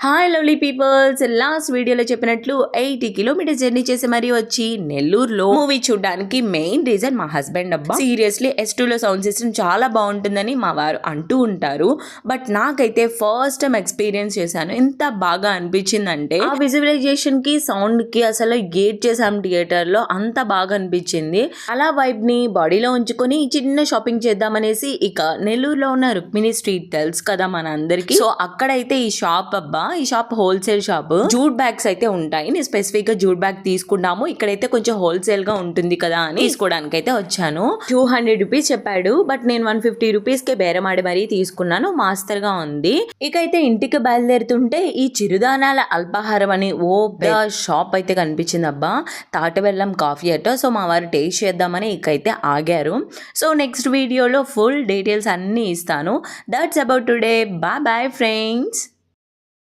Hi lovely peoples, last వీడియోలో చెప్పినట్లు 80 kilometres journey చేసి మరీ వచ్చి నెల్లూరులో మూవీ చూడడానికి మెయిన్ రీజన్ మా హస్బెండ్. అబ్బా సీరియస్లీ S2లో సౌండ్ సిస్టమ్ చాలా బాగుంటుందని మా వారు అంటూ ఉంటారు. బట్ నాకైతే ఫస్ట్ టైం ఎక్స్పీరియన్స్ చేశాను. ఎంత బాగా అనిపించిందంటే ఆ విజువలైజేషన్ కి సౌండ్ కి అసలు గేట్ చేసాం థియేటర్ లో, అంత బాగా అనిపించింది. అలా వైబ్ ని బాడీలో ఉంచుకొని చిన్న షాపింగ్ చేద్దామనేసి ఇక నెల్లూరులో ఉన్న రుక్మిణి స్ట్రీట్ తెలుసు కదా మన అందరికి. సో అక్కడైతే ఈ షాప్, అబ్బా ఈ shop wholesale shop, jute bags అయితే ఉంటాయి. నేను స్పెసిఫిక్ గా జూట్ బ్యాగ్ తీసుకున్నాము. ఇక్కడైతే కొంచెం హోల్సేల్ గా ఉంటుంది కదా అని తీసుకోవడానికి అయితే వచ్చాను. 200 రూపీస్ చెప్పాడు, బట్ నేను 150 రూపీస్ కే బేరమాడి మరీ తీసుకున్నాను. మాస్టర్ గా ఉంది. ఇకైతే ఇంటికి బయలుదేరుతుంటే ఈ చిరుదానాల అల్పాహారం అని ఓ షాప్ అయితే కనిపించింది. అబ్బా తాటి బెల్లం కాఫీ అట. సో మా వారు టేస్ట్ చేద్దామని ఇకైతే ఆగారు. సో నెక్స్ట్ వీడియోలో ఫుల్ డీటెయిల్స్ అన్ని ఇస్తాను. That's about today. Bye bye friends.